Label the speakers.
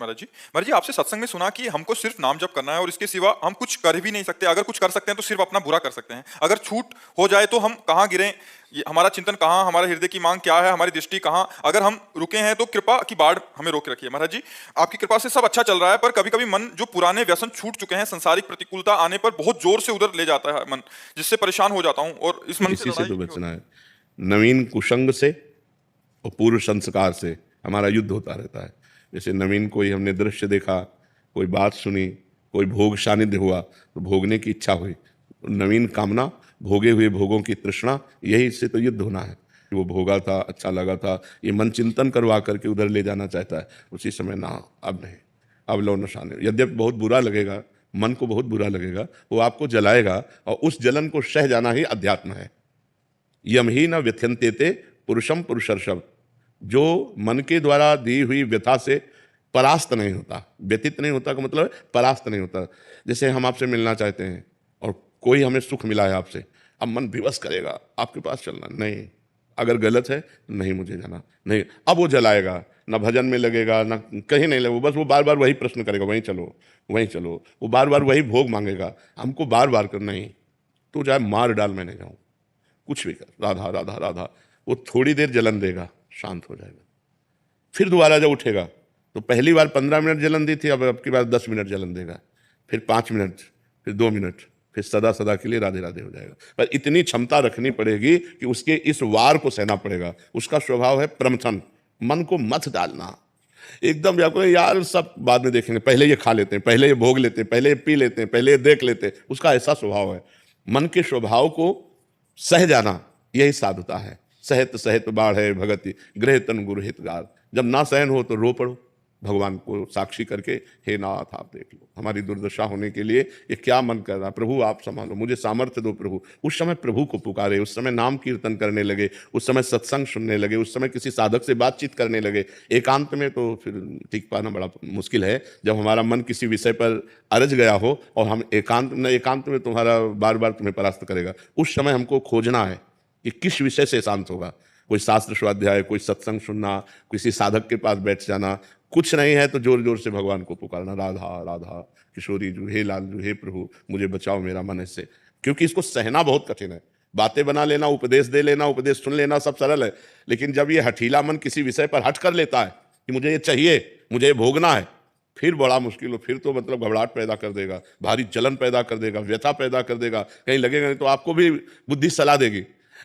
Speaker 1: महाराज जी आपसे सत्संग में सुना कि हमको सिर्फ नाम जप करना है और इसके सिवा हम कुछ कर भी नहीं सकते। अगर कुछ कर सकते हैं तो सिर्फ अपना बुरा कर सकते हैं। अगर छूट हो जाए तो हम कहाँ गिरें, हमारा चिंतन कहाँ, हमारे हृदय की मांग क्या है, हमारी दृष्टि कहाँ। अगर हम रुके हैं तो कृपा की बाढ़ हमें रोक रखिए। महाराज जी आपकी कृपा से सब अच्छा चल रहा है, पर कभी कभी मन जो पुराने व्यसन छूट चुके हैं, संसारिक प्रतिकूलता आने पर बहुत जोर से उधर ले जाता है मन, जिससे परेशान हो जाता हूँ और इस मन से
Speaker 2: इसी से
Speaker 1: लड़ाई
Speaker 2: तो
Speaker 1: भी
Speaker 2: बचना
Speaker 1: होती
Speaker 2: है। नवीन कुसंग से और पूर्व संस्कार से हमारा युद्ध होता रहता है। जैसे नवीन कोई हमने दृश्य देखा, कोई बात सुनी, कोई भोग सानिध्य हुआ तो भोगने की इच्छा हुई, नवीन कामना, भोगे हुए भोगों की तृष्णा, यही इससे तो युद्ध होना है। वो भोगा था, अच्छा लगा था, ये मन चिंतन करवा करके उधर ले जाना चाहता है। उसी समय ना, अब नहीं, अब लो नशाने। यद्यपि बहुत बुरा लगेगा, मन को बहुत बुरा लगेगा, वो आपको जलाएगा, और उस जलन को सह जाना ही अध्यात्म है। यम ही न व्यथ्यन्ते पुरुषम पुरुषर्षभ, जो मन के द्वारा दी हुई व्यथा से परास्त नहीं होता, व्यतीत नहीं होता का मतलब परास्त नहीं होता। जैसे हम आपसे मिलना चाहते हैं और कोई हमें सुख मिला है आपसे, अब मन विवश करेगा आपके पास चलना नहीं, अगर गलत है नहीं मुझे जाना नहीं, अब वो जलाएगा, ना भजन में लगेगा ना कहीं नहीं लगेगा, बस वो बार बार वही प्रश्न करेगा, वहीं चलो वहीं चलो, वो बार बार वही भोग मांगेगा हमको बार बार कर, नहीं तू चाहे मार डाल मैं नहीं जाऊँ, कुछ भी कर, राधा राधा राधा। वो थोड़ी देर जलन देगा, शांत हो जाएगा। फिर दोबारा जब उठेगा तो पहली बार 15 मिनट जलन दी थी, अब की बार 10 मिनट जलन देगा, फिर 5 मिनट, फिर 2 मिनट, फिर सदा सदा के लिए राधे राधे हो जाएगा। पर इतनी क्षमता रखनी पड़ेगी कि उसके इस वार को सहना पड़ेगा। उसका स्वभाव है प्रमथन, मन को मत डालना एकदम यार सब बाद में देखेंगे, पहले ये खा लेते हैं, पहले ये भोग लेते हैं, पहले ये पी लेते हैं, पहले ये देख लेते हैं। उसका ऐसा स्वभाव है। मन के स्वभाव को सह जाना यही साधुता है। सहत सहत बाढ़ भगति गृह तन गुरु हितगार। जब ना सहन हो तो रो पड़ो, भगवान को साक्षी करके, हे नाथ आप देख लो हमारी दुर्दशा होने के लिए ये क्या मन कर रहा, प्रभु आप संभालो, मुझे सामर्थ्य दो प्रभु। उस समय प्रभु को पुकारे, उस समय नाम कीर्तन करने लगे, उस समय सत्संग सुनने लगे, उस समय किसी साधक से बातचीत करने लगे। एकांत में तो फिर टिक पाना बड़ा मुश्किल है। जब हमारा मन किसी विषय पर अरझ गया हो और हम एकांत में तुम्हारा बार बार तुम्हें परास्त करेगा, उस समय हमको खोजना है कि किस विषय से शांत होगा। कोई शास्त्र स्वाध्याय, कोई सत्संग सुनना, किसी साधक के पास बैठ जाना, कुछ नहीं है तो जोर जोर से भगवान को पुकारना, राधा राधा किशोरी जू, हे लाल जू, हे प्रभु मुझे बचाओ मेरा मन इससे। क्योंकि इसको सहना बहुत कठिन है। बातें बना लेना, उपदेश दे लेना, उपदेश सुन लेना सब सरल है, लेकिन जब ये हठीला मन किसी विषय पर हट कर लेता है कि मुझे ये चाहिए, मुझे ये भोगना है, फिर बड़ा मुश्किल हो। फिर तो मतलब घबराहट पैदा कर देगा, भारी जलन पैदा कर देगा, व्यथा पैदा कर देगा, कहीं लगेगा नहीं तो आपको भी बुद्धि सलाह देगी